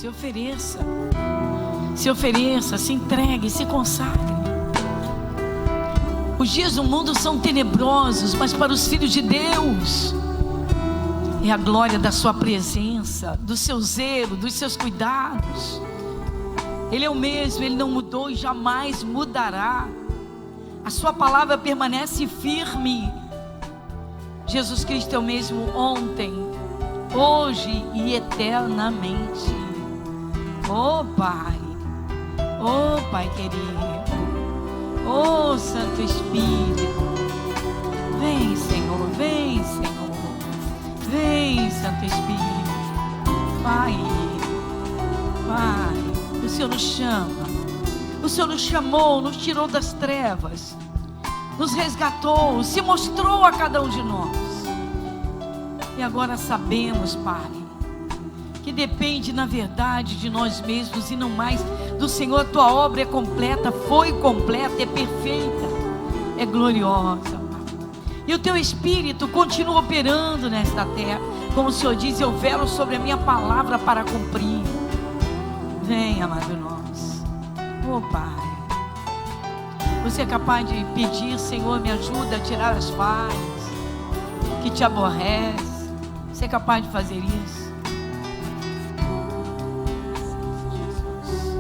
Se ofereça. Se ofereça, se entregue, se consagre. Os dias do mundo são tenebrosos, mas para os filhos de Deus é a glória da sua presença, do seu zelo, dos seus cuidados. Ele é o mesmo, Ele não mudou e jamais mudará. A sua palavra permanece firme. Jesus Cristo é o mesmo ontem, hoje e eternamente. Oh Pai, oh Pai querido, oh Santo Espírito, vem Senhor, vem Senhor, vem Santo Espírito. Pai, Pai, o Senhor nos chama, o Senhor nos chamou, nos tirou das trevas, nos resgatou, se mostrou a cada um de nós. E agora sabemos, Pai, que depende na verdade de nós mesmos e não mais do Senhor. A tua obra é completa, foi completa, é perfeita, é gloriosa, Pai. E o teu Espírito continua operando nesta terra. Como o Senhor diz, eu velo sobre a minha palavra para cumprir. Vem, amado nosso. Oh Pai, você é capaz de pedir: Senhor, me ajuda a tirar as falhas que te aborrecem. Você é capaz de fazer isso? Jesus,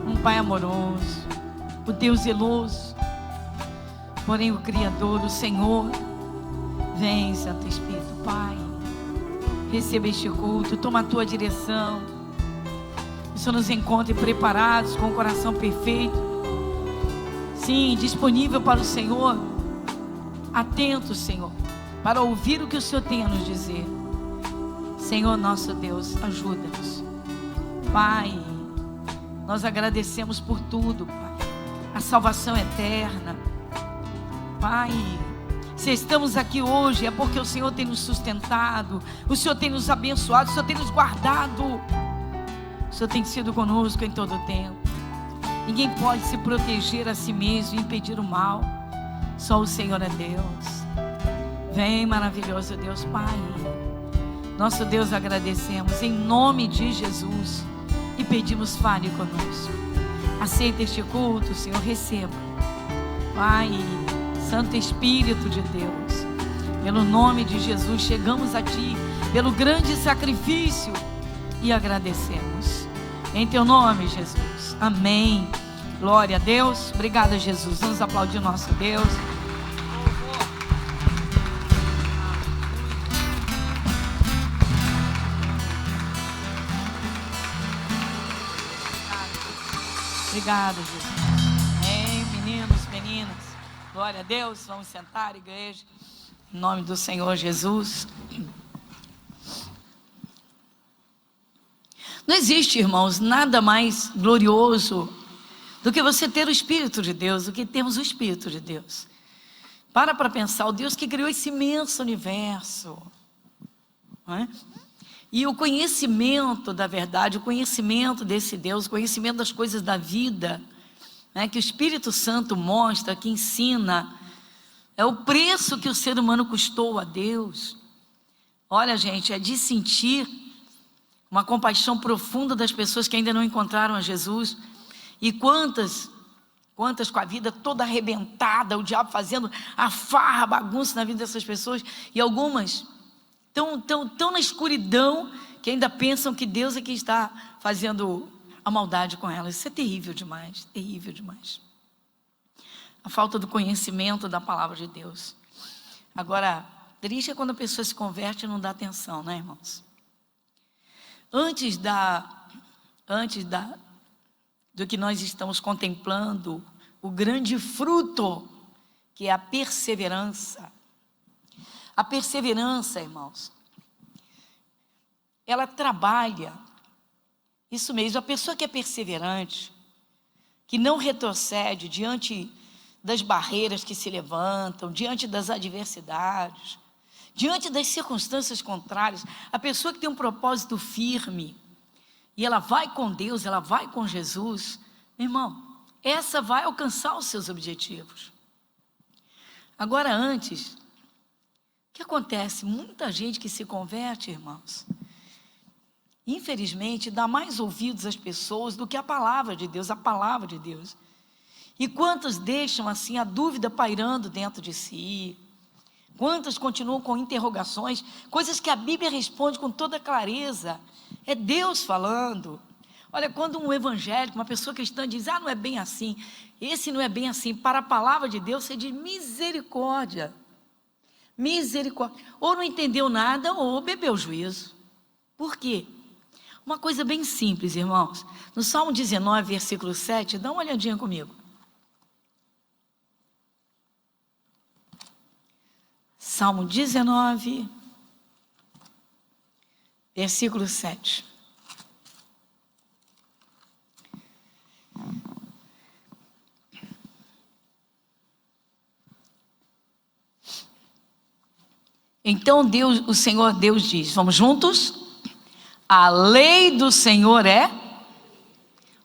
um Pai amoroso, o Deus zeloso, porém o Criador, o Senhor. Vem, Santo Espírito. Pai, receba este culto, toma a tua direção. O Senhor nos encontre preparados, com o coração perfeito, sim, disponível para o Senhor, atentos, Senhor, para ouvir o que o Senhor tem a nos dizer. Senhor nosso Deus, ajuda-nos. Pai, nós agradecemos por tudo, Pai, a salvação eterna. Pai, se estamos aqui hoje é porque o Senhor tem nos sustentado, o Senhor tem nos abençoado, o Senhor tem nos guardado, o Senhor tem sido conosco em todo o tempo. Ninguém pode se proteger a si mesmo e impedir o mal, só o Senhor é Deus. Vem, maravilhoso Deus. Pai, nosso Deus, agradecemos em nome de Jesus e pedimos: fale conosco. Aceita este culto, Senhor, receba. Pai, Santo Espírito de Deus, pelo nome de Jesus chegamos a Ti, pelo grande sacrifício, e agradecemos em Teu nome, Jesus. Amém. Glória a Deus. Obrigada, Jesus. Vamos aplaudir o nosso Deus. Obrigada, Jesus. Amém, meninos, meninas. Glória a Deus. Vamos sentar, igreja, em nome do Senhor Jesus. Não existe, irmãos, nada mais glorioso do que você ter o Espírito de Deus, do que termos o Espírito de Deus. Para pensar, o Deus que criou esse imenso universo, não é? E o conhecimento da verdade, o conhecimento desse Deus, o conhecimento das coisas da vida, né, que o Espírito Santo mostra, que ensina, é o preço que o ser humano custou a Deus. Olha, gente, é de sentir uma compaixão profunda das pessoas que ainda não encontraram a Jesus. E quantas com a vida toda arrebentada, o diabo fazendo a farra, a bagunça na vida dessas pessoas, e algumas tão na escuridão que ainda pensam que Deus é quem está fazendo a maldade com elas. Isso é terrível demais, terrível demais. A falta do conhecimento da palavra de Deus. Agora, triste é quando a pessoa se converte e não dá atenção, né, irmãos? Antes do que nós estamos contemplando, o grande fruto, que é a perseverança. A perseverança, irmãos, ela trabalha, isso mesmo, a pessoa que é perseverante, que não retrocede diante das barreiras que se levantam, diante das adversidades, diante das circunstâncias contrárias, a pessoa que tem um propósito firme, e ela vai com Deus, ela vai com Jesus, meu irmão, essa vai alcançar os seus objetivos. Agora, antes, o que acontece? Muita gente que se converte, irmãos, infelizmente, dá mais ouvidos às pessoas do que a palavra de Deus, a palavra de Deus. E quantos deixam assim a dúvida pairando dentro de si? Quantos continuam com interrogações, coisas que a Bíblia responde com toda clareza? É Deus falando. Olha, quando um evangélico, uma pessoa cristã diz, não é bem assim, esse não é bem assim, para a palavra de Deus você diz misericórdia. Misericórdia. Ou não entendeu nada, ou bebeu juízo. Por quê? Uma coisa bem simples, irmãos. No Salmo 19, versículo 7, dá uma olhadinha comigo. Salmo 19, versículo 7. Então Deus, o Senhor Deus diz, vamos juntos? A lei do Senhor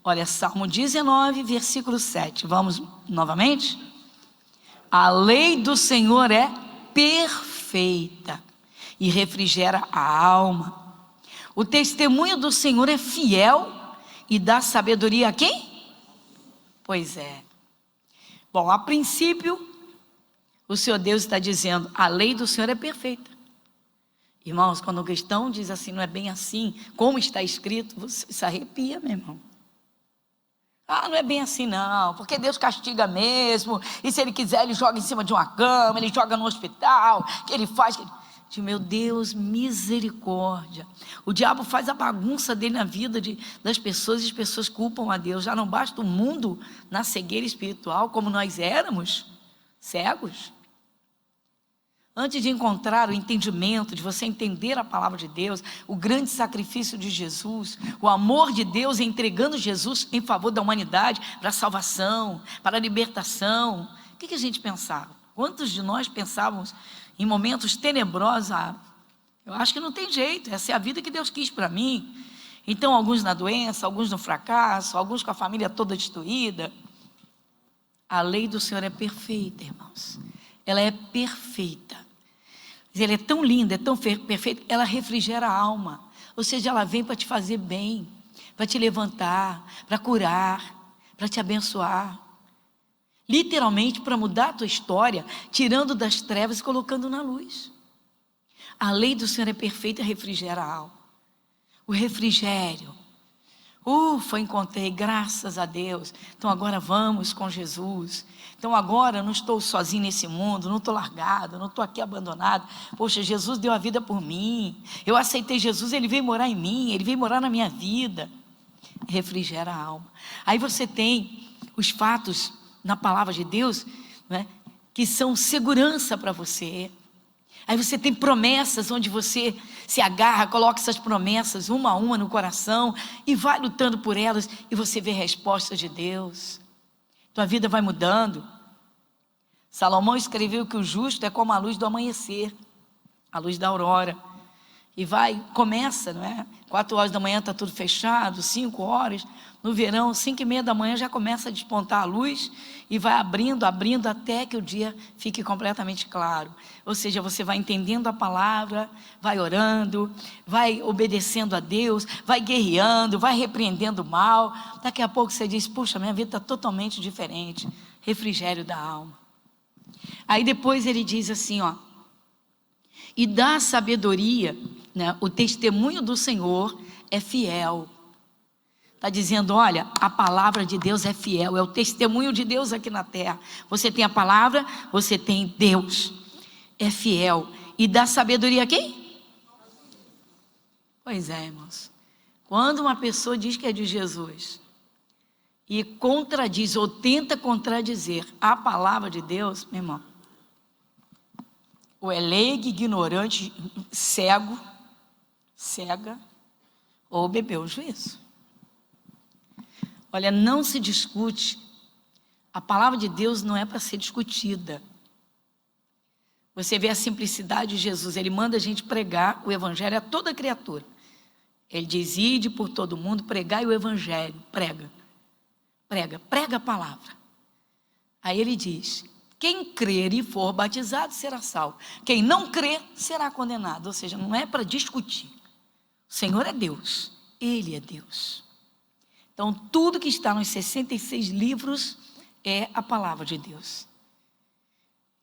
olha, Salmo 19, versículo 7, vamos novamente? A lei do Senhor é perfeita e refrigera a alma. O testemunho do Senhor é fiel e dá sabedoria a quem? Pois é. Bom, a princípio, o Senhor Deus está dizendo, a lei do Senhor é perfeita. Irmãos, quando o cristão diz assim, não é bem assim, como está escrito, você se arrepia, meu irmão. Não é bem assim não, porque Deus castiga mesmo, e se Ele quiser Ele joga em cima de uma cama, Ele joga no hospital, que Ele faz... Meu Deus, misericórdia. O diabo faz a bagunça dele na vida das pessoas, e as pessoas culpam a Deus. Já não basta o mundo na cegueira espiritual, como nós éramos, cegos. Antes de encontrar o entendimento, de você entender a palavra de Deus, o grande sacrifício de Jesus, o amor de Deus entregando Jesus em favor da humanidade, para a salvação, para a libertação, o que a gente pensava? Quantos de nós pensávamos em momentos tenebrosos, eu acho que não tem jeito, essa é a vida que Deus quis para mim. Então alguns na doença, alguns no fracasso, alguns com a família toda destruída. A lei do Senhor é perfeita, irmãos, ela é perfeita. Ela é tão linda, é tão perfeita, ela refrigera a alma, ou seja, ela vem para te fazer bem, para te levantar, para curar, para te abençoar. Literalmente para mudar a tua história, tirando das trevas e colocando na luz. A lei do Senhor é perfeita e refrigera a alma. O refrigério. Encontrei, graças a Deus. Então agora vamos com Jesus. Então agora eu não estou sozinho nesse mundo, não estou largado, não estou aqui abandonado. Poxa, Jesus deu a vida por mim. Eu aceitei Jesus, Ele veio morar em mim, Ele veio morar na minha vida. Refrigera a alma. Aí você tem os fatos na palavra de Deus, né, que são segurança para você. Aí você tem promessas onde você se agarra, coloca essas promessas uma a uma no coração e vai lutando por elas e você vê a resposta de Deus. Tua vida vai mudando. Salomão escreveu que o justo é como a luz do amanhecer, a luz da aurora. E começa, não é? 4 horas da manhã está tudo fechado, 5 horas. No verão, 5:30 da manhã já começa a despontar a luz e vai abrindo até que o dia fique completamente claro. Ou seja, você vai entendendo a palavra, vai orando, vai obedecendo a Deus, vai guerreando, vai repreendendo o mal. Daqui a pouco você diz, puxa, minha vida está totalmente diferente. Refrigério da alma. Aí depois ele diz assim, e dá sabedoria, né? O testemunho do Senhor é fiel. Está dizendo, olha, a palavra de Deus é fiel, é o testemunho de Deus aqui na terra. Você tem a palavra, você tem Deus, é fiel. E dá sabedoria a quem? Pois é, irmãos. Quando uma pessoa diz que é de Jesus e contradiz ou tenta contradizer a palavra de Deus, meu irmão, ou é leigo, ignorante, cega, ou bebeu o juízo. Olha, não se discute. A palavra de Deus não é para ser discutida. Você vê a simplicidade de Jesus. Ele manda a gente pregar o evangelho a toda criatura. Ele diz, ide por todo mundo, pregai o evangelho. Prega a palavra. Aí ele diz, quem crer e for batizado será salvo. Quem não crer será condenado. Ou seja, não é para discutir. O Senhor é Deus. Ele é Deus. Então, tudo que está nos 66 livros é a palavra de Deus.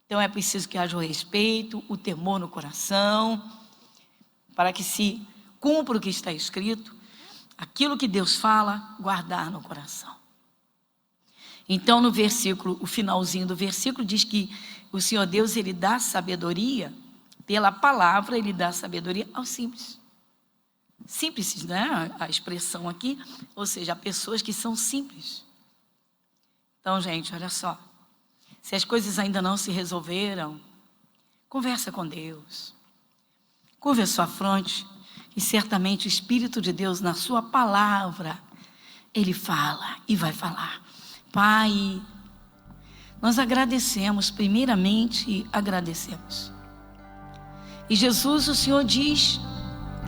Então, é preciso que haja o respeito, o temor no coração, para que se cumpra o que está escrito, aquilo que Deus fala, guardar no coração. Então, no versículo, o finalzinho do versículo diz que o Senhor Deus, Ele dá sabedoria, pela palavra Ele dá sabedoria aos simples. Simples, né? A expressão aqui, ou seja, pessoas que são simples. Então, gente, olha só. Se as coisas ainda não se resolveram, conversa com Deus. Curva a sua fronte e certamente o Espírito de Deus, na sua palavra, Ele fala e vai falar. Pai, nós agradecemos, primeiramente agradecemos. E Jesus, o Senhor diz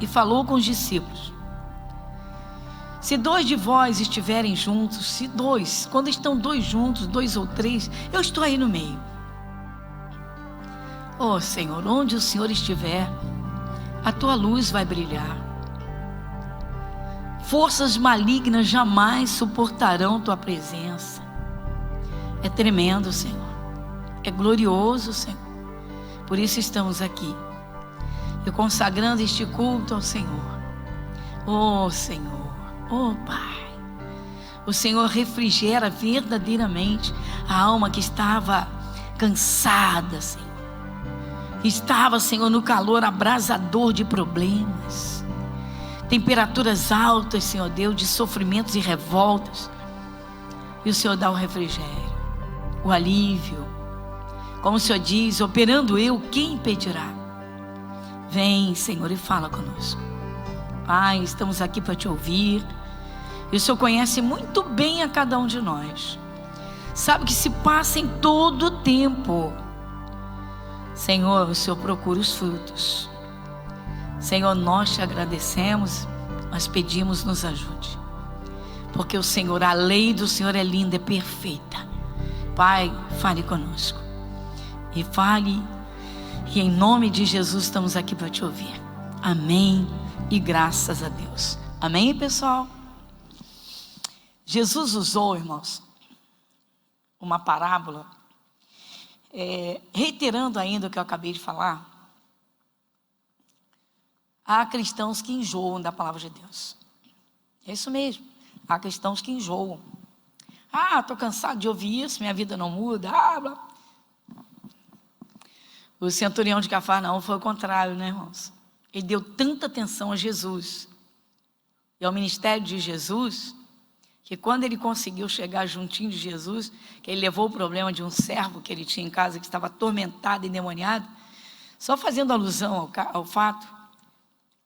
e falou com os discípulos: se 2 de vós estiverem juntos, se 2, quando estão 2 juntos, 2 ou 3, eu estou aí no meio. Oh Senhor, onde o Senhor estiver, a tua luz vai brilhar. Forças malignas jamais suportarão tua presença. É tremendo, Senhor. É glorioso, Senhor. Por isso estamos aqui, e consagrando este culto ao Senhor. Oh Senhor, oh Pai, o Senhor refrigera verdadeiramente a alma que estava cansada, Senhor. Estava, Senhor, no calor abrasador de problemas, temperaturas altas, Senhor Deus, de sofrimentos e revoltas. E o Senhor dá o refrigério, o alívio. Como o Senhor diz, operando eu, quem impedirá? Vem, Senhor, e fala conosco. Pai, estamos aqui para te ouvir. E o Senhor conhece muito bem a cada um de nós. Sabe o que se passa em todo o tempo. Senhor, o Senhor procura os frutos. Senhor, nós te agradecemos, mas pedimos, nos ajude. Porque o Senhor, a lei do Senhor é linda, é perfeita. Pai, fale conosco. E fale, e em nome de Jesus estamos aqui para te ouvir. Amém e graças a Deus. Amém, pessoal? Jesus usou, irmãos, uma parábola, reiterando ainda o que eu acabei de falar. Há cristãos que enjoam da palavra de Deus. É isso mesmo. Há cristãos que enjoam. Ah, estou cansado de ouvir isso, minha vida não muda. Blá. O centurião de Cafarnaum foi o contrário, né, irmãos? Ele deu tanta atenção a Jesus e ao ministério de Jesus, que quando ele conseguiu chegar juntinho de Jesus, que ele levou o problema de um servo que ele tinha em casa, que estava atormentado e endemoniado, só fazendo alusão ao fato,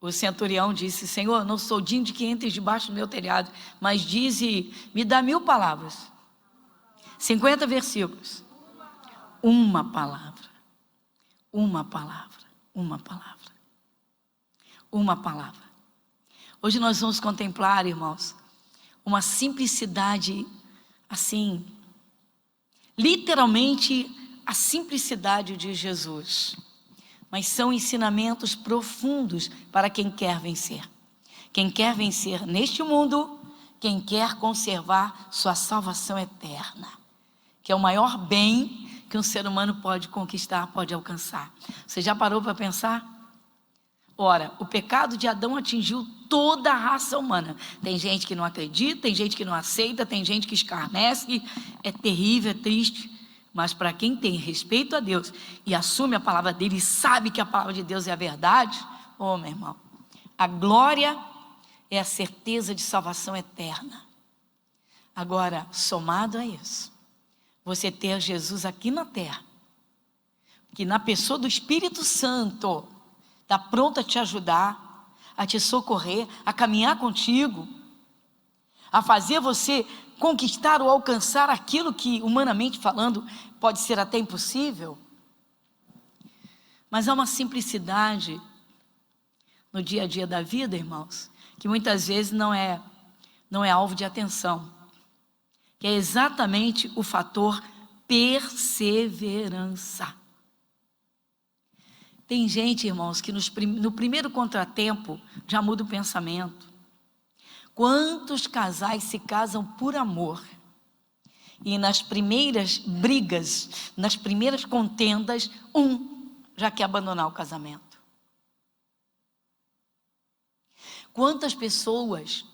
o centurião disse: Senhor, não sou digno de que entres debaixo do meu telhado, mas dize, me dá 1000 palavras, 50 versículos, uma palavra, uma palavra, uma palavra, uma palavra. Hoje nós vamos contemplar, irmãos, uma simplicidade assim, literalmente a simplicidade de Jesus. Mas são ensinamentos profundos para quem quer vencer. Quem quer vencer neste mundo, quem quer conservar sua salvação eterna, que é o maior bem que um ser humano pode conquistar, pode alcançar. Você já parou para pensar? Ora, o pecado de Adão atingiu toda a raça humana. Tem gente que não acredita, tem gente que não aceita, tem gente que escarnece. É terrível, é triste. Mas para quem tem respeito a Deus e assume a palavra dele e sabe que a palavra de Deus é a verdade, oh meu irmão, a glória é a certeza de salvação eterna. Agora, somado a isso, você ter Jesus aqui na terra, que na pessoa do Espírito Santo está pronto a te ajudar, a te socorrer, a caminhar contigo, a fazer você conquistar ou alcançar aquilo que, humanamente falando, pode ser até impossível. Mas há uma simplicidade no dia a dia da vida, irmãos, que muitas vezes não é alvo de atenção, que é exatamente o fator perseverança. Tem gente, irmãos, que no primeiro contratempo já muda o pensamento. Quantos casais se casam por amor e nas primeiras brigas, nas primeiras contendas, já quer abandonar o casamento? Quantas pessoas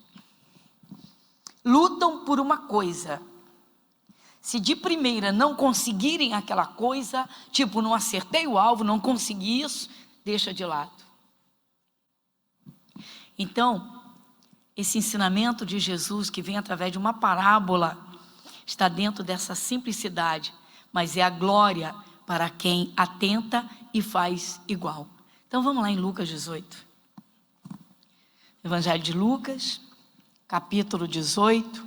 lutam por uma coisa, se de primeira não conseguirem aquela coisa, tipo, não acertei o alvo, não consegui isso, deixa de lado. Então, esse ensinamento de Jesus, que vem através de uma parábola, está dentro dessa simplicidade, mas é a glória para quem atenta e faz igual. Então vamos lá em Lucas 18. Evangelho de Lucas, capítulo 18.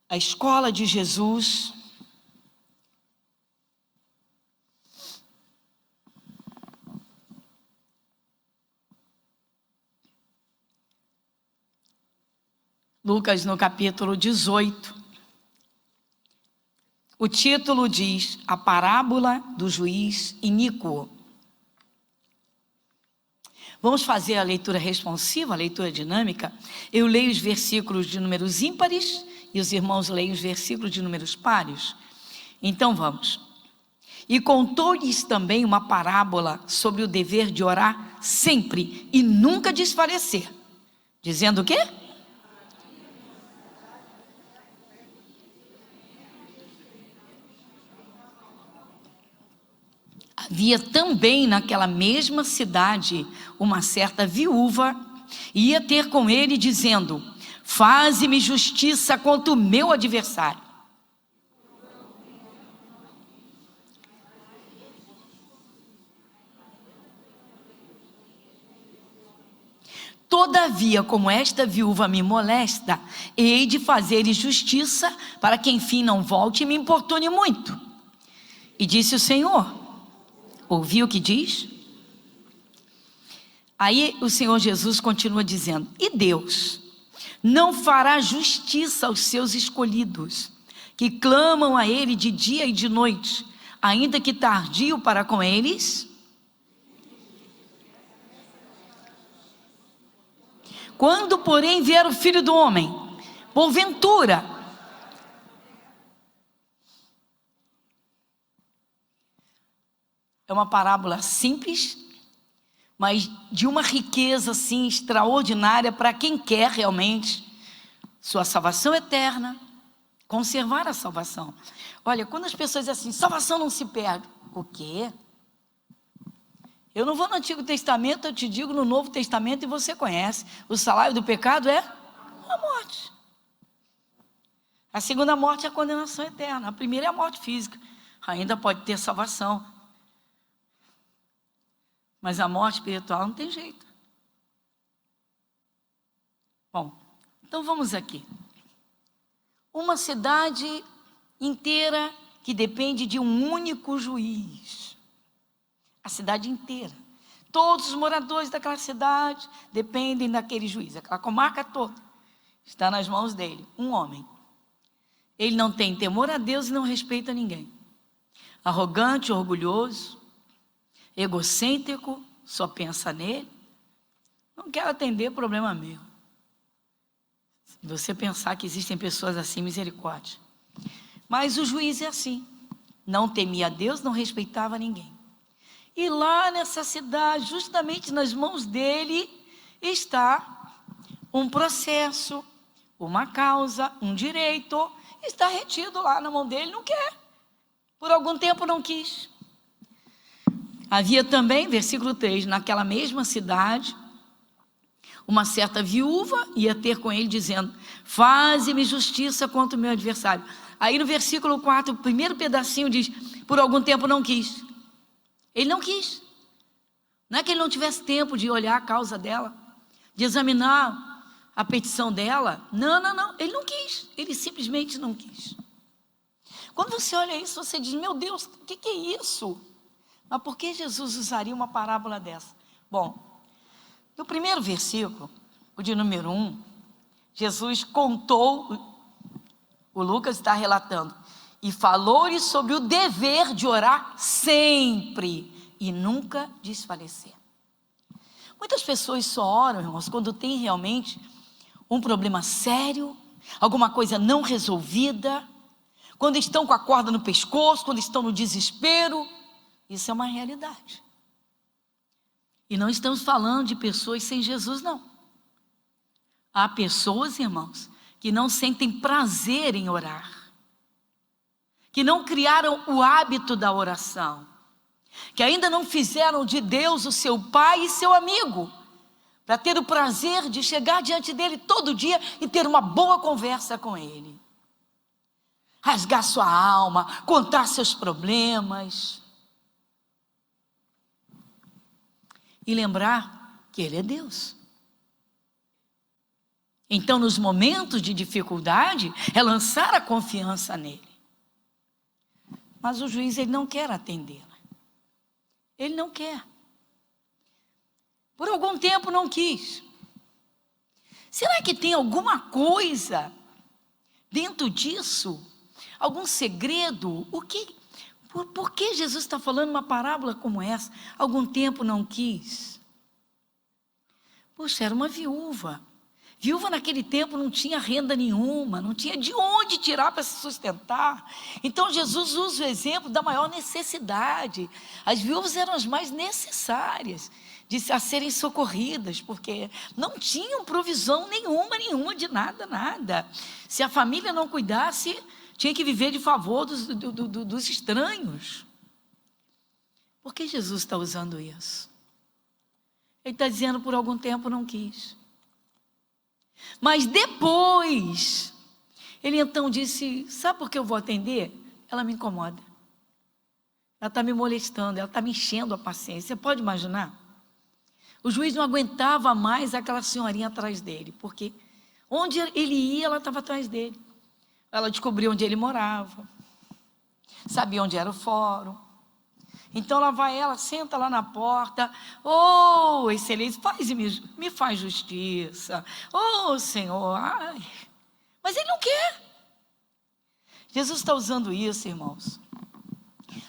A escola de Jesus. Lucas no capítulo 18, o título diz: a parábola do juiz iníquo. Vamos fazer a leitura responsiva, a leitura dinâmica. Eu leio os versículos de números ímpares e os irmãos leem os versículos de números pares. Então vamos. E contou-lhes também uma parábola sobre o dever de orar sempre e nunca desfalecer, dizendo o quê? Havia também naquela mesma cidade uma certa viúva, e ia ter com ele dizendo: faze-me justiça contra o meu adversário. Todavia, como esta viúva me molesta, hei de fazer-lhe justiça, para que enfim não volte e me importune muito. E disse o Senhor: ouviu o que diz? Aí o Senhor Jesus continua dizendo: e Deus não fará justiça aos seus escolhidos, que clamam a Ele de dia e de noite, ainda que tardio para com eles? Quando, porém, vier o Filho do Homem, porventura, é uma parábola simples, mas de uma riqueza assim extraordinária para quem quer realmente sua salvação eterna, conservar a salvação. Olha, quando as pessoas dizem assim, salvação não se perde. O quê? Eu não vou no Antigo Testamento, eu te digo no Novo Testamento, e você conhece. O salário do pecado é a morte. A segunda morte é a condenação eterna. A primeira é a morte física. Ainda pode ter salvação, mas a morte espiritual não tem jeito. Bom, então vamos aqui. Uma cidade inteira que depende de um único juiz. A cidade inteira. Todos os moradores daquela cidade dependem daquele juiz. Aquela comarca toda está nas mãos dele, um homem. Ele não tem temor a Deus e não respeita ninguém. Arrogante, orgulhoso, egocêntrico, só pensa nele. Não quero atender problema meu. Se você pensar que existem pessoas assim, misericórdia. Mas o juiz é assim. Não temia a Deus, não respeitava ninguém. E lá nessa cidade, justamente nas mãos dele, está um processo, uma causa, um direito. Está retido lá na mão dele, não quer. Por algum tempo não quis. Havia também, versículo 3, naquela mesma cidade, uma certa viúva ia ter com ele dizendo: faze-me justiça contra o meu adversário. Aí no versículo 4, o primeiro pedacinho diz: por algum tempo não quis. Ele não quis. Não é que ele não tivesse tempo de olhar a causa dela, de examinar a petição dela. Não. Ele não quis. Ele simplesmente não quis. Quando você olha isso, você diz: meu Deus, o que é isso? Mas por que Jesus usaria uma parábola dessa? Bom, no primeiro versículo, o de número 1, Jesus contou, o Lucas está relatando, e falou-lhe sobre o dever de orar sempre e nunca desfalecer. Muitas pessoas só oram, irmãos, quando tem realmente um problema sério, alguma coisa não resolvida, quando estão com a corda no pescoço, quando estão no desespero. Isso é uma realidade. E não estamos falando de pessoas sem Jesus, não. Há pessoas, irmãos, que não sentem prazer em orar, que não criaram o hábito da oração, que ainda não fizeram de Deus o seu pai e seu amigo, para ter o prazer de chegar diante dele todo dia e ter uma boa conversa com ele, rasgar sua alma, contar seus problemas e lembrar que ele é Deus. Então, nos momentos de dificuldade, é lançar a confiança nele. Mas o juiz, ele não quer atendê-la. Ele não quer. Por algum tempo não quis. Será que tem alguma coisa dentro disso? Algum segredo? Por que Jesus está falando uma parábola como essa? Algum tempo não quis. Poxa, era uma viúva. Viúva naquele tempo não tinha renda nenhuma, não tinha de onde tirar para se sustentar. Então Jesus usa o exemplo da maior necessidade. As viúvas eram as mais necessárias a serem socorridas, porque não tinham provisão nenhuma de nada. Se a família não cuidasse, tinha que viver de favor dos estranhos. Por que Jesus está usando isso? Ele está dizendo, por algum tempo não quis. Mas depois, ele então disse, sabe por que eu vou atender? Ela me incomoda. Ela está me molestando, ela está me enchendo a paciência. Você pode imaginar? O juiz não aguentava mais aquela senhorinha atrás dele, porque onde ele ia, ela estava atrás dele. Ela descobriu onde ele morava, sabia onde era o fórum. Então lá vai ela, senta lá na porta. Oh, excelência, me faz justiça. Oh, Senhor, ai. Mas ele não quer. Jesus está usando isso, irmãos,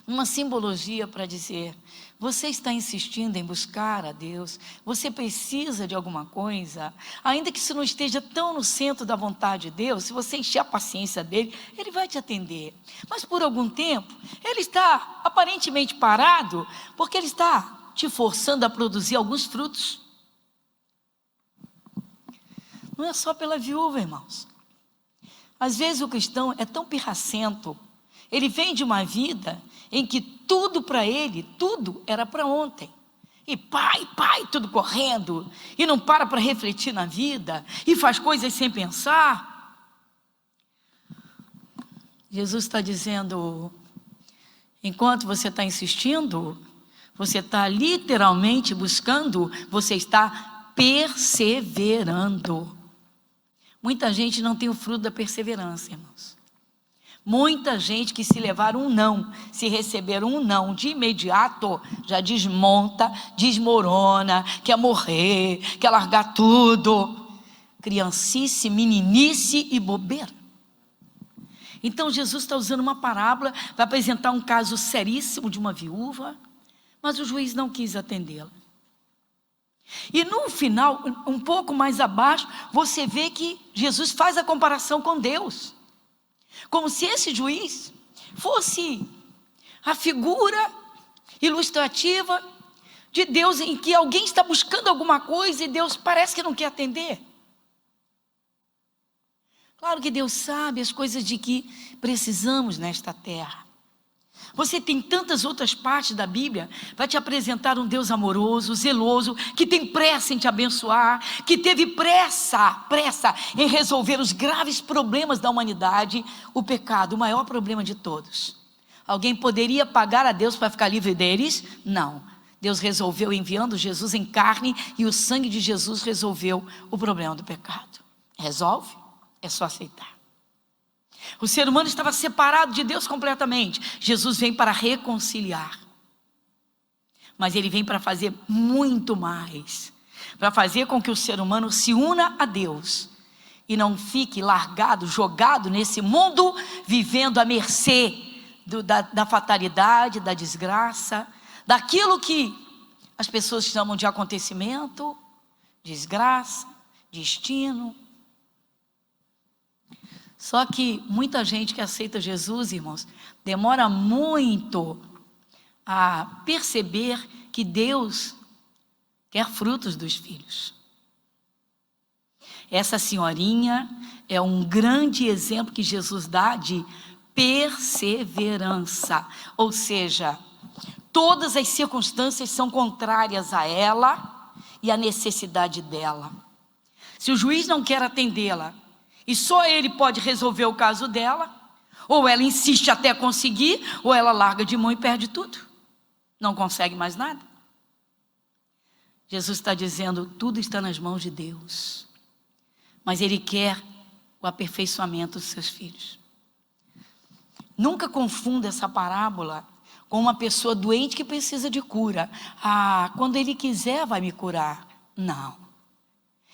uma simbologia para dizer, você está insistindo em buscar a Deus, você precisa de alguma coisa, ainda que isso não esteja tão no centro da vontade de Deus, se você encher a paciência dele, ele vai te atender. Mas por algum tempo, ele está aparentemente parado, porque ele está te forçando a produzir alguns frutos. Não é só pela viúva, irmãos. Às vezes o cristão é tão pirracento, ele vem de uma vida em que tudo para ele, tudo era para ontem. E pai, tudo correndo. E não para refletir na vida. E faz coisas sem pensar. Jesus está dizendo, enquanto você está insistindo, você está literalmente buscando, você está perseverando. Muita gente não tem o fruto da perseverança, irmãos. Muita gente que se levar um não, se receber um não de imediato, já desmonta, desmorona, quer morrer, quer largar tudo. Criancice, meninice e bobeira. Então Jesus está usando uma parábola para apresentar um caso seríssimo de uma viúva, mas o juiz não quis atendê-la. E no final, um pouco mais abaixo, você vê que Jesus faz a comparação com Deus. Como se esse juiz fosse a figura ilustrativa de Deus, em que alguém está buscando alguma coisa e Deus parece que não quer atender. Claro que Deus sabe as coisas de que precisamos nesta terra. Você tem tantas outras partes da Bíblia para te apresentar um Deus amoroso, zeloso, que tem pressa em te abençoar, que teve pressa em resolver os graves problemas da humanidade, o pecado, o maior problema de todos. Alguém poderia pagar a Deus para ficar livre deles? Não. Deus resolveu enviando Jesus em carne e o sangue de Jesus resolveu o problema do pecado. Resolve? É só aceitar. O ser humano estava separado de Deus completamente. Jesus vem para reconciliar. Mas ele vem para fazer muito mais. Para fazer com que o ser humano se una a Deus. E não fique largado, jogado nesse mundo, vivendo à mercê da fatalidade, da desgraça, daquilo que As pessoas chamam de acontecimento, desgraça, destino. Só que muita gente que aceita Jesus, irmãos, demora muito a perceber que Deus quer frutos dos filhos. Essa senhorinha é um grande exemplo que Jesus dá de perseverança. Ou seja, todas as circunstâncias são contrárias a ela e à necessidade dela. Se o juiz não quer atendê-la e só ele pode resolver o caso dela, ou ela insiste até conseguir, ou ela larga de mão e perde tudo. Não consegue mais nada. Jesus está dizendo, tudo está nas mãos de Deus. Mas Ele quer o aperfeiçoamento dos seus filhos. Nunca confunda essa parábola com uma pessoa doente que precisa de cura. Quando Ele quiser vai me curar. Não.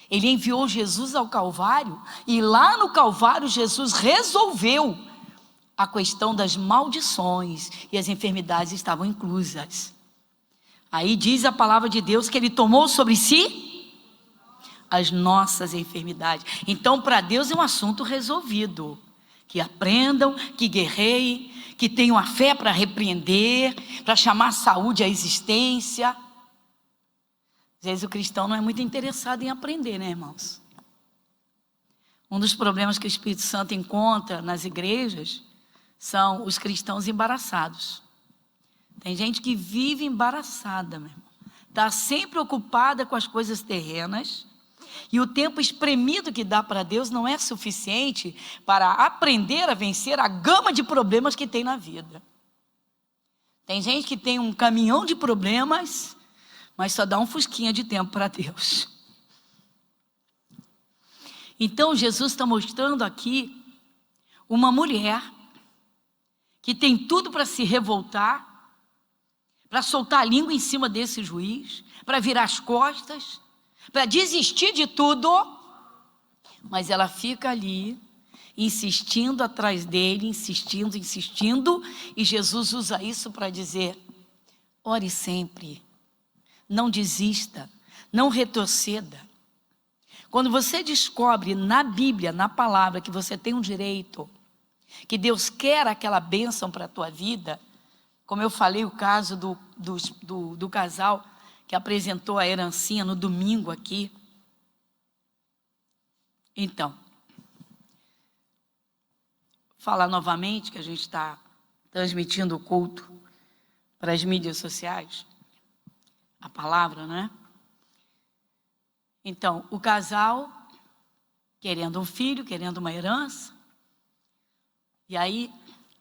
Ele enviou Jesus ao Calvário e lá no Calvário Jesus resolveu a questão das maldições e as enfermidades estavam inclusas. Aí diz a palavra de Deus que Ele tomou sobre si as nossas enfermidades. Então para Deus é um assunto resolvido. Que aprendam, que guerreiem, que tenham a fé para repreender, para chamar a saúde à existência. Às vezes o cristão não é muito interessado em aprender, né, irmãos? Um dos problemas que o Espírito Santo encontra nas igrejas são os cristãos embaraçados. Tem gente que vive embaraçada, meu irmão. Está sempre ocupada com as coisas terrenas. E o tempo espremido que dá para Deus não é suficiente para aprender a vencer a gama de problemas que tem na vida. Tem gente que tem um caminhão de problemas, mas só dá um fusquinha de tempo para Deus. Então Jesus está mostrando aqui uma mulher que tem tudo para se revoltar, para soltar a língua em cima desse juiz, para virar as costas, para desistir de tudo, mas ela fica ali, insistindo atrás dele, insistindo, e Jesus usa isso para dizer, ore sempre, não desista, não retroceda. Quando você descobre na Bíblia, na palavra, que você tem um direito, que Deus quer aquela bênção para a tua vida, como eu falei o caso do casal, que apresentou a herancinha no domingo aqui. Então, falar novamente que a gente está transmitindo o culto para as mídias sociais, a palavra, né? Então, o casal querendo um filho, querendo uma herança, e aí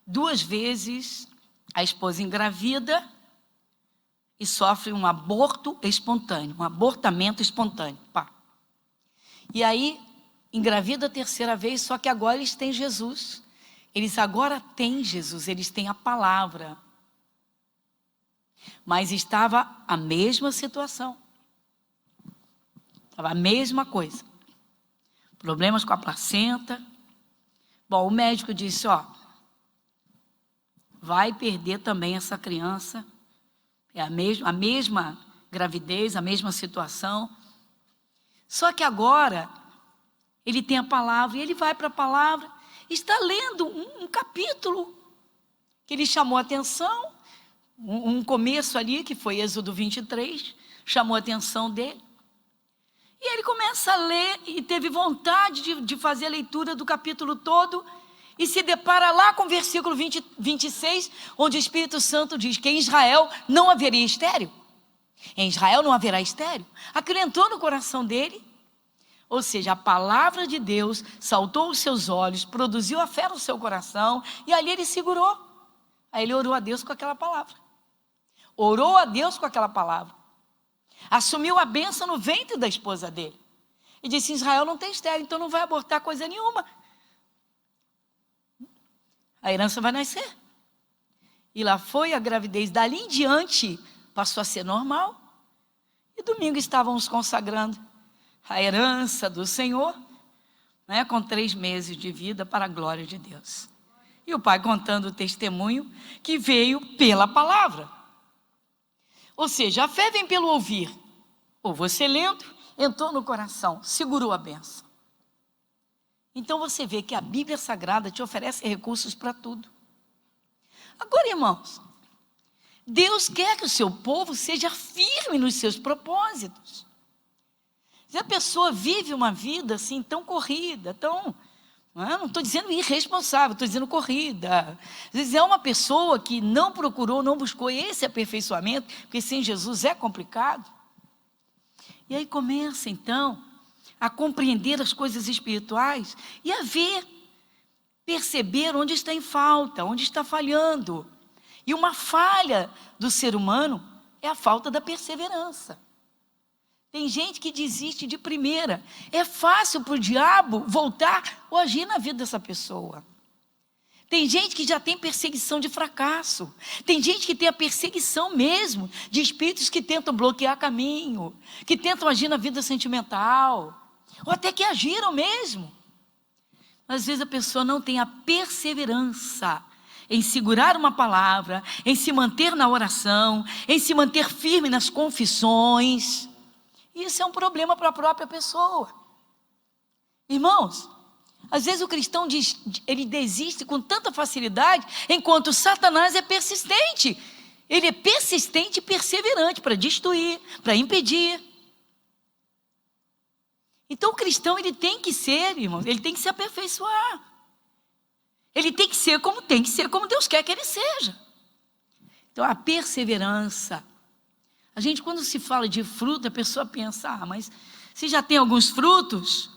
2 vezes a esposa engravida e sofre um aborto espontâneo, um abortamento espontâneo. Pá. E aí, engravida a 3ª vez, só que agora eles têm Jesus. Eles agora têm Jesus, eles têm a palavra. Mas estava a mesma situação. Estava a mesma coisa. Problemas com a placenta. Bom, o médico disse, vai perder também essa criança. É a mesma gravidez, a mesma situação. Só que agora, ele tem a palavra, e ele vai para a palavra, está lendo um capítulo que ele chamou a atenção, um começo ali, que foi Êxodo 23, chamou a atenção dele. E ele começa a ler, e teve vontade de fazer a leitura do capítulo todo, e se depara lá com o versículo 26, onde o Espírito Santo diz que em Israel não haveria estéril. Em Israel não haverá estéril. Aquilo entrou no coração dele. Ou seja, a palavra de Deus saltou os seus olhos, produziu a fé no seu coração, e ali ele segurou. Aí ele orou a Deus com aquela palavra. Orou a Deus com aquela palavra. Assumiu a bênção no ventre da esposa dele. E disse, Israel não tem estéril, então não vai abortar coisa nenhuma. A herança vai nascer. E lá foi a gravidez. Dali em diante, passou a ser normal. E domingo estávamos consagrando a herança do Senhor, né, com 3 meses de vida para a glória de Deus. E o pai contando o testemunho que veio pela palavra. Ou seja, a fé vem pelo ouvir. Ou você lendo, entrou no coração, segurou a bênção. Então você vê que a Bíblia Sagrada te oferece recursos para tudo. Agora, irmãos, Deus quer que o seu povo seja firme nos seus propósitos. Se a pessoa vive uma vida assim tão corrida, não estou dizendo irresponsável, estou dizendo corrida. Às vezes é uma pessoa que não procurou, não buscou esse aperfeiçoamento, porque sem Jesus é complicado. E aí começa então a compreender as coisas espirituais e a ver, perceber onde está em falta, onde está falhando. E uma falha do ser humano é a falta da perseverança. Tem gente que desiste de primeira. É fácil para o diabo voltar ou agir na vida dessa pessoa. Tem gente que já tem perseguição de fracasso. Tem gente que tem a perseguição mesmo de espíritos que tentam bloquear caminho, que tentam agir na vida sentimental, ou até que agiram mesmo. Às vezes a pessoa não tem a perseverança em segurar uma palavra, em se manter na oração, em se manter firme nas confissões. Isso é um problema para a própria pessoa. Irmãos, às vezes o cristão ele desiste com tanta facilidade, enquanto Satanás é persistente. Ele é persistente e perseverante para destruir, para impedir. Então o cristão ele tem que ser, irmãos, ele tem que se aperfeiçoar. Ele tem que ser como Deus quer que ele seja. Então a perseverança. A gente, quando se fala de fruto, a pessoa pensa, mas se já tem alguns frutos,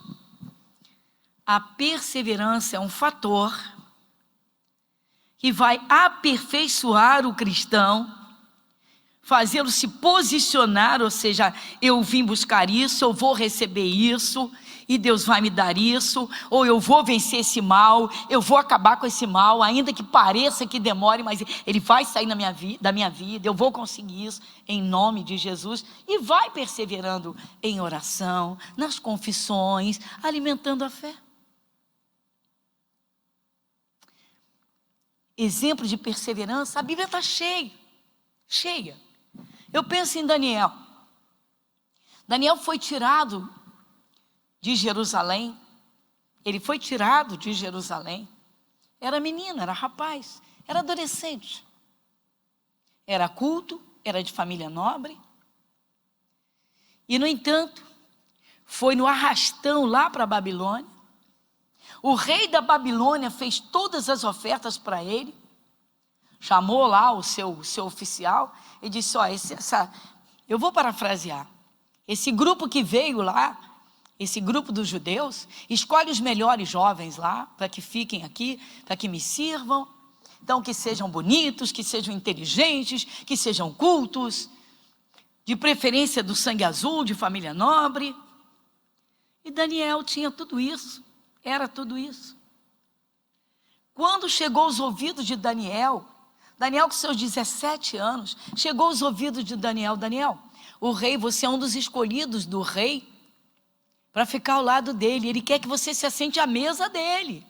a perseverança é um fator que vai aperfeiçoar o cristão, fazê-lo se posicionar, ou seja, eu vim buscar isso, eu vou receber isso, e Deus vai me dar isso, ou eu vou vencer esse mal, eu vou acabar com esse mal, ainda que pareça que demore, mas ele vai sair da minha vida, eu vou conseguir isso, em nome de Jesus, e vai perseverando em oração, nas confissões, alimentando a fé. Exemplo de perseverança, a Bíblia está cheia. Eu penso em Daniel. Daniel foi tirado de Jerusalém. Ele foi tirado de Jerusalém. Era menino, era rapaz, era adolescente. Era culto, era de família nobre. E, no entanto, foi no arrastão lá para a Babilônia. O rei da Babilônia fez todas as ofertas para ele. Chamou lá o seu oficial e disse, eu vou parafrasear, esse grupo que veio lá, esse grupo dos judeus, escolhe os melhores jovens lá, para que fiquem aqui, para que me sirvam, então que sejam bonitos, que sejam inteligentes, que sejam cultos, de preferência do sangue azul, de família nobre. E Daniel tinha tudo isso, era tudo isso. Quando chegou aos ouvidos de Daniel com seus 17 anos, chegou aos ouvidos de Daniel, o rei, você é um dos escolhidos do rei, para ficar ao lado dele, ele quer que você se assente à mesa dele.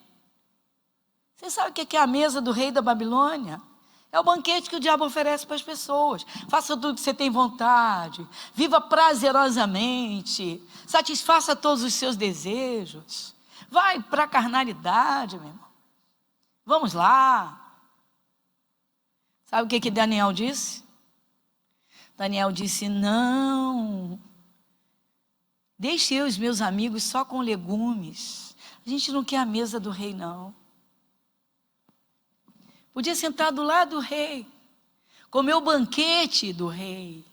Você sabe o que é a mesa do rei da Babilônia? É o banquete que o diabo oferece para as pessoas. Faça tudo que você tem vontade, viva prazerosamente, satisfaça todos os seus desejos, vai para a carnalidade, meu irmão. Vamos lá. Sabe o que Daniel disse? Daniel disse, não, deixe eu e os meus amigos só com legumes. A gente não quer a mesa do rei, não. Podia sentar do lado do rei, comer o banquete do rei,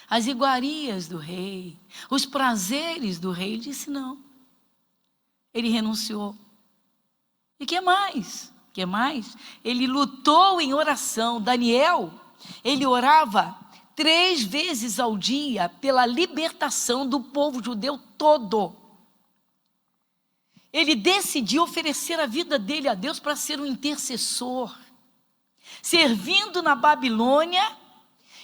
as iguarias do rei, os prazeres do rei. Ele disse não. Ele renunciou. E que mais? Que mais? Ele lutou em oração. Daniel, ele orava 3 vezes ao dia pela libertação do povo judeu todo. Ele decidiu oferecer a vida dele a Deus para ser um intercessor, servindo na Babilônia,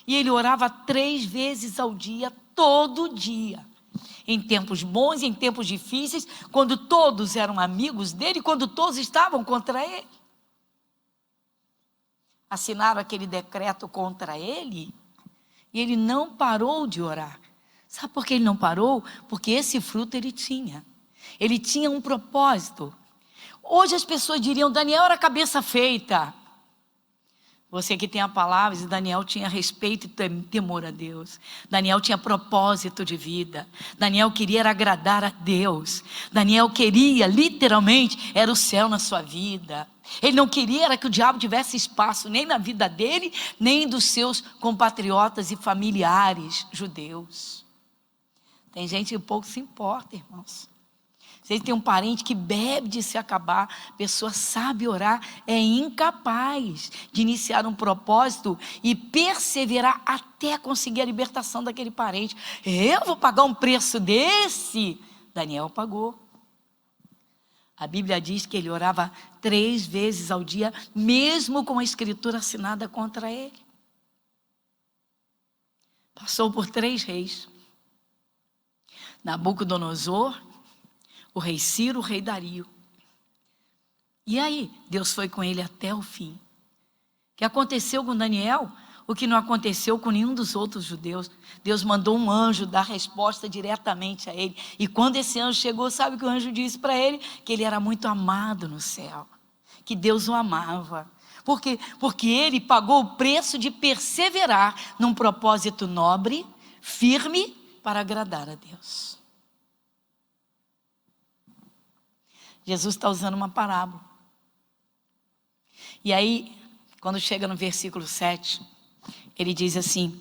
e ele orava 3 vezes ao dia, todo dia, em tempos bons e em tempos difíceis, quando todos eram amigos dele, quando todos estavam contra ele. Assinaram aquele decreto contra ele, E ele não parou de orar. Sabe por que ele não parou? Porque esse fruto ele tinha. Ele tinha um propósito. Hoje as pessoas diriam, Daniel era cabeça feita. Você que tem a palavra, Daniel tinha respeito e temor a Deus. Daniel tinha propósito de vida. Daniel queria agradar a Deus. Daniel queria, literalmente, era o céu na sua vida. Ele não queria era que o diabo tivesse espaço nem na vida dele, nem dos seus compatriotas e familiares judeus. Tem gente que pouco se importa, irmãos. Você tem um parente que bebe de se acabar, a pessoa sabe orar, é incapaz de iniciar um propósito e perseverar até conseguir a libertação daquele parente. Eu vou pagar um preço desse? Daniel pagou. A Bíblia diz que ele orava 3 vezes ao dia, mesmo com a escritura assinada contra ele. Passou por 3 reis. Nabucodonosor, o rei Ciro, o rei Dario. E aí, Deus foi com ele até o fim. O que aconteceu com Daniel? O que não aconteceu com nenhum dos outros judeus. Deus mandou um anjo dar resposta diretamente a ele. E quando esse anjo chegou, sabe o que o anjo disse para ele? Que ele era muito amado no céu. Que Deus o amava. Por quê? Porque ele pagou o preço de perseverar num propósito nobre, firme, para agradar a Deus. Jesus está usando uma parábola. E aí, quando chega no versículo 7, ele diz assim: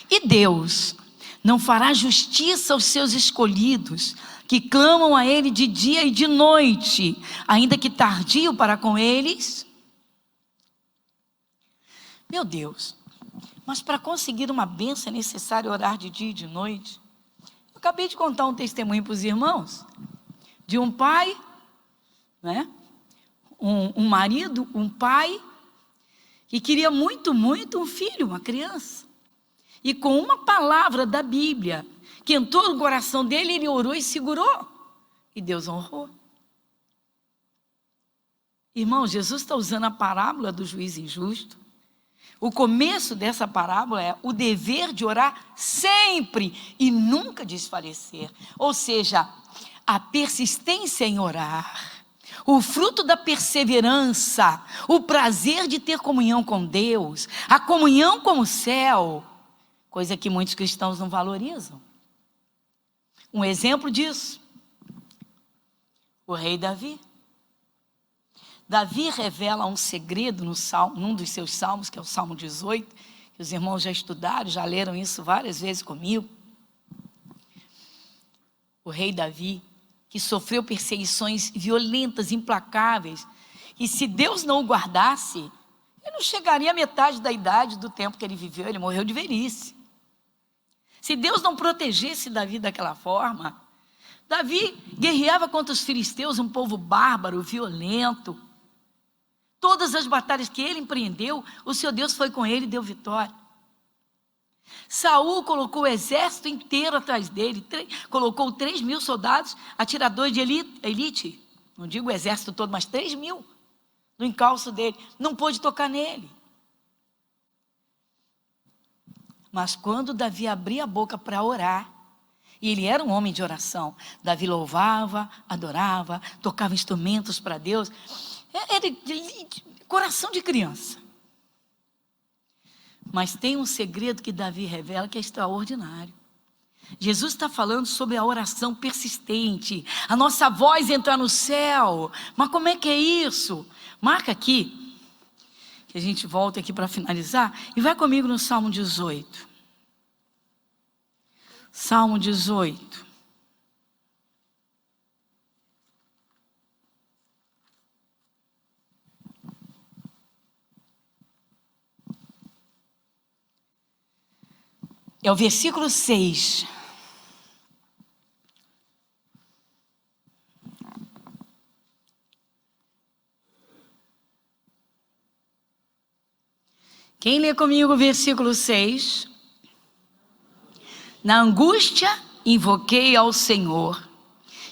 e Deus não fará justiça aos seus escolhidos, que clamam a Ele de dia e de noite, ainda que tardio para com eles? Meu Deus, mas para conseguir uma bênção é necessário orar de dia e de noite? Eu acabei de contar um testemunho para os irmãos, de um pai, né? Um marido, um pai, que queria muito, muito um filho, uma criança. E com uma palavra da Bíblia, que entrou no coração dele, ele orou e segurou. E Deus honrou. Irmão, Jesus está usando a parábola do juiz injusto. O começo dessa parábola é o dever de orar sempre e nunca desfalecer. Ou seja, a persistência em orar, o fruto da perseverança, o prazer de ter comunhão com Deus, a comunhão com o céu, coisa que muitos cristãos não valorizam. Um exemplo disso, o rei Davi. Davi revela um segredo no salmo, num dos seus salmos, que é o Salmo 18, que os irmãos já estudaram, já leram isso várias vezes comigo. O rei Davi, que sofreu perseguições violentas, implacáveis, e se Deus não o guardasse, ele não chegaria à metade da idade do tempo que ele viveu, ele morreu de velhice. Se Deus não protegesse Davi daquela forma, Davi guerreava contra os filisteus, um povo bárbaro, violento. Todas as batalhas que ele empreendeu, o seu Deus foi com ele e deu vitória. Saul colocou o exército inteiro atrás dele, colocou 3.000 soldados, atiradores de elite, não digo o exército todo, mas 3.000 no encalço dele, não pôde tocar nele. Mas quando Davi abria a boca para orar, e ele era um homem de oração, Davi louvava, adorava, tocava instrumentos para Deus, era coração de criança. Mas tem um segredo que Davi revela que é extraordinário. Jesus está falando sobre a oração persistente, a nossa voz entrar no céu. Mas como é que é isso? Marca aqui, que a gente volta aqui para finalizar, e vai comigo no Salmo 18. Salmo 18. É o versículo 6. Quem lê comigo o versículo 6? Na angústia invoquei ao Senhor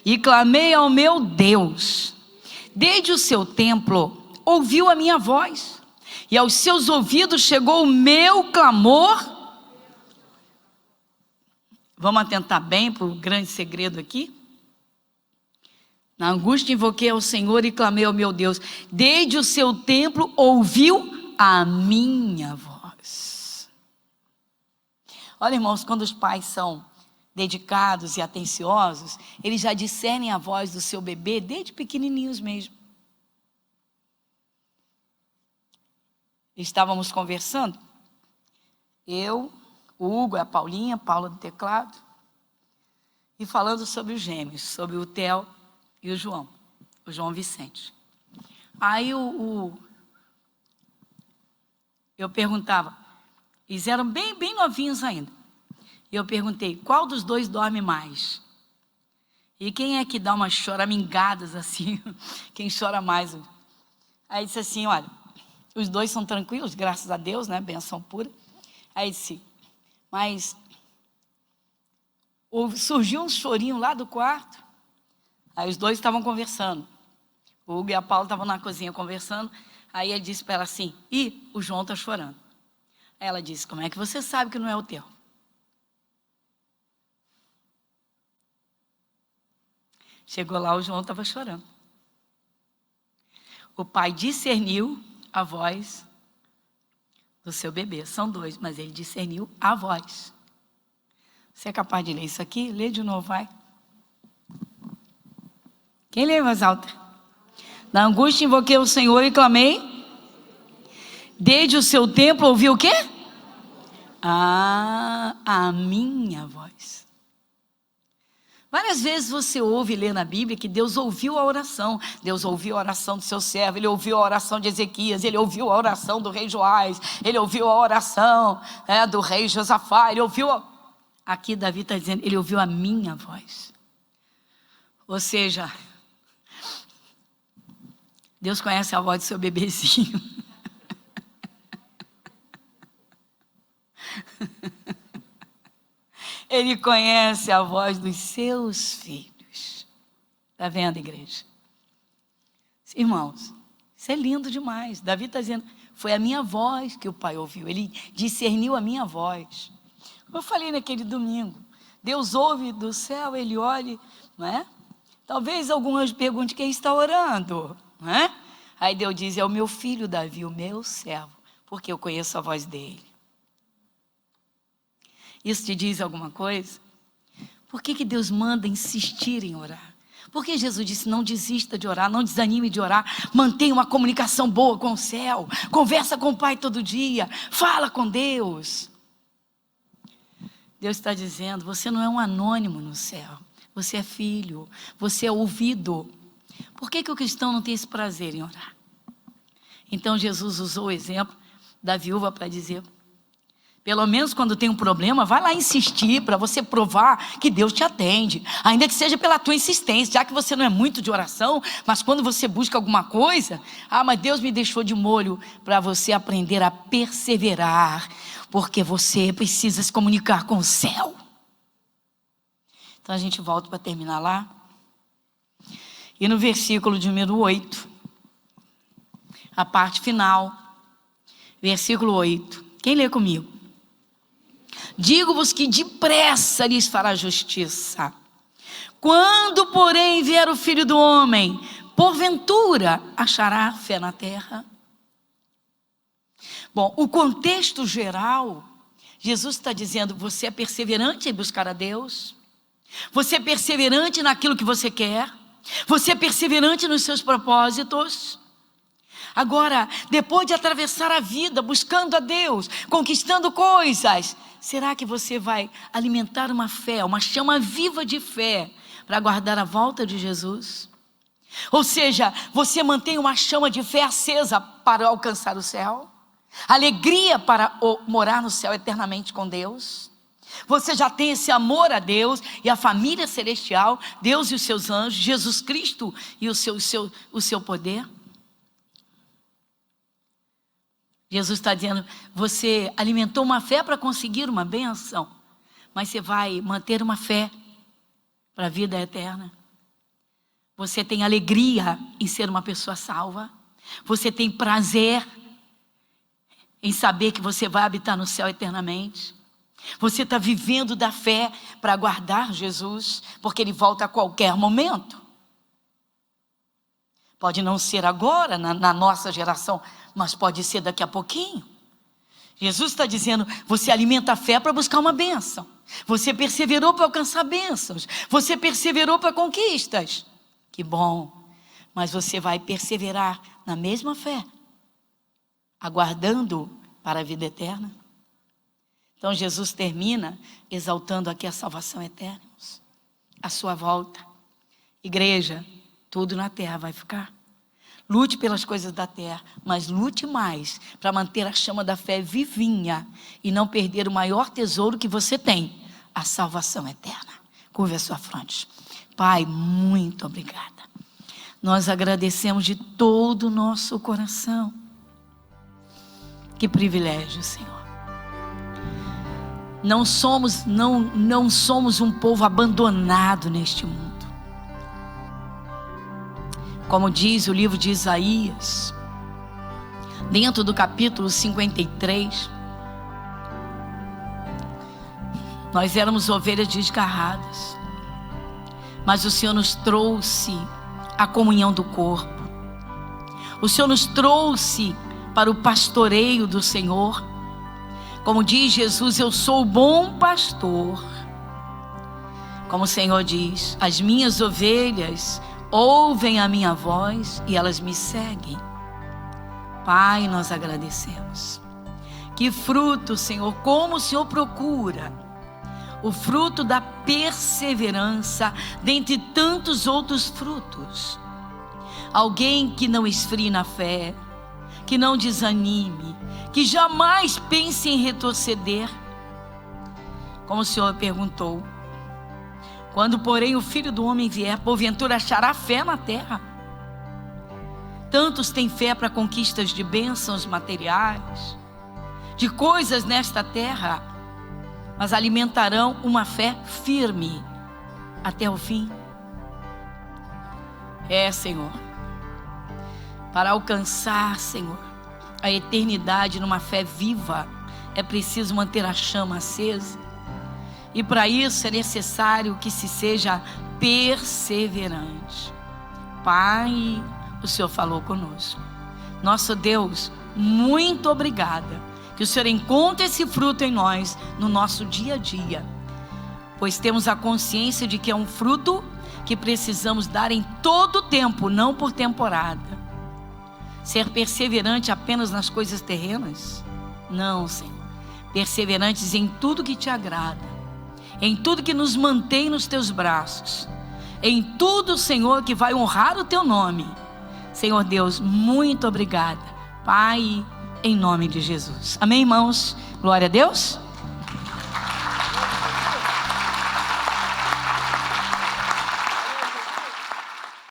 e clamei ao meu Deus. Desde o seu templo ouviu a minha voz e aos seus ouvidos chegou o meu clamor. Vamos atentar bem para o grande segredo aqui? Na angústia invoquei ao Senhor e clamei ao meu Deus. Desde o seu templo ouviu a minha voz. Olha, irmãos, quando os pais são dedicados e atenciosos, eles já discernem a voz do seu bebê desde pequenininhos mesmo. Estávamos conversando, eu, o Hugo, a Paulinha, Paula do teclado, e falando sobre os gêmeos, sobre o Theo e o João Vicente. Aí eu perguntava, eles eram bem novinhos ainda, e eu perguntei, qual dos dois dorme mais? E quem é que dá umas choramingadas assim, quem chora mais? Aí disse assim, olha, os dois são tranquilos, graças a Deus, né, benção pura. Aí disse, mas surgiu um chorinho lá do quarto. Aí os dois estavam conversando. O Hugo e a Paula estavam na cozinha conversando. Aí ele disse para ela assim, o João está chorando. Aí ela disse, como é que você sabe que não é o teu? Chegou lá, o João estava chorando. O pai discerniu a voz do seu bebê. São dois, mas ele discerniu a voz. Você é capaz de ler isso aqui? Lê de novo, vai. Quem lê em voz alta? Na angústia invoquei o Senhor e clamei. Desde o seu templo ouvi o quê? A minha voz. Várias vezes você ouve e lê na Bíblia que Deus ouviu a oração. Deus ouviu a oração do seu servo, Ele ouviu a oração de Ezequias, Ele ouviu a oração do rei Joás, Ele ouviu a oração do rei Josafá, Ele ouviu... Aqui Davi está dizendo, Ele ouviu a minha voz. Ou seja, Deus conhece a voz do seu bebezinho. Ele conhece a voz dos seus filhos. Está vendo, igreja? Irmãos, isso é lindo demais. Davi está dizendo, foi a minha voz que o pai ouviu. Ele discerniu a minha voz. Como eu falei naquele domingo, Deus ouve do céu, Ele olha, não é? Talvez algumas perguntem quem está orando, não é? Aí Deus diz, é o meu filho Davi, o meu servo, porque eu conheço a voz dele. Isso te diz alguma coisa? Por que Deus manda insistir em orar? Porque Jesus disse, não desista de orar, não desanime de orar, mantenha uma comunicação boa com o céu, conversa com o Pai todo dia, fala com Deus. Deus está dizendo, você não é um anônimo no céu, você é filho, você é ouvido. Por que o cristão não tem esse prazer em orar? Então Jesus usou o exemplo da viúva para dizer, pelo menos quando tem um problema, vai lá insistir para você provar que Deus te atende. Ainda que seja pela tua insistência, já que você não é muito de oração, mas quando você busca alguma coisa, mas Deus me deixou de molho para você aprender a perseverar, porque você precisa se comunicar com o céu. Então a gente volta para terminar lá. E no versículo de número 8, a parte final, versículo 8. Quem lê comigo? Digo-vos que depressa lhes fará justiça. Quando, porém, vier o Filho do Homem, porventura achará fé na terra? Bom, o contexto geral, Jesus está dizendo, você é perseverante em buscar a Deus? Você é perseverante naquilo que você quer? Você é perseverante nos seus propósitos? Agora, depois de atravessar a vida, buscando a Deus, conquistando coisas, será que você vai alimentar uma fé, uma chama viva de fé, para aguardar a volta de Jesus? Ou seja, você mantém uma chama de fé acesa para alcançar o céu? Alegria para morar no céu eternamente com Deus? Você já tem esse amor a Deus e a família celestial, Deus e os seus anjos, Jesus Cristo e o seu poder? Jesus está dizendo, você alimentou uma fé para conseguir uma bênção, mas você vai manter uma fé para a vida eterna. Você tem alegria em ser uma pessoa salva. Você tem prazer em saber que você vai habitar no céu eternamente? Você está vivendo da fé para aguardar Jesus, porque Ele volta a qualquer momento? Pode não ser agora, na nossa geração, mas pode ser daqui a pouquinho. Jesus está dizendo, você alimenta a fé para buscar uma bênção. Você perseverou para alcançar bênçãos. Você perseverou para conquistas. Que bom. Mas você vai perseverar na mesma fé, aguardando para a vida eterna? Então Jesus termina exaltando aqui a salvação eterna, a sua volta. Igreja, tudo na terra vai ficar. Lute pelas coisas da terra, mas lute mais para manter a chama da fé vivinha e não perder o maior tesouro que você tem, a salvação eterna. Curva a sua fronte. Pai, muito obrigada. Nós agradecemos de todo o nosso coração. Que privilégio, Senhor. Não somos um povo abandonado neste mundo. Como diz o livro de Isaías, dentro do capítulo 53, nós éramos ovelhas desgarradas, mas o Senhor nos trouxe a comunhão do corpo. O Senhor nos trouxe para o pastoreio do Senhor. Como diz Jesus, eu sou o bom pastor. Como o Senhor diz, as minhas ovelhas ouvem a minha voz e elas me seguem. Pai, nós agradecemos. Que fruto, Senhor, como o Senhor procura o fruto da perseverança dentre tantos outros frutos. Alguém que não esfrie na fé, que não desanime, que jamais pense em retroceder. Como o Senhor perguntou, quando porém o Filho do Homem vier, porventura achará fé na terra? Tantos têm fé para conquistas de bênçãos materiais, de coisas nesta terra, mas alimentarão uma fé firme até o fim. Senhor, para alcançar, Senhor, a eternidade numa fé viva, é preciso manter a chama acesa. E para isso é necessário que se seja perseverante. Pai, o Senhor falou conosco. Nosso Deus, muito obrigada. Que o Senhor encontre esse fruto em nós, no nosso dia a dia. Pois temos a consciência de que é um fruto que precisamos dar em todo o tempo, não por temporada. Ser perseverante apenas nas coisas terrenas? Não, Senhor. Perseverantes em tudo que te agrada. Em tudo que nos mantém nos teus braços. Em tudo, Senhor, que vai honrar o teu nome. Senhor Deus, muito obrigada. Pai, em nome de Jesus. Amém, irmãos? Glória a Deus.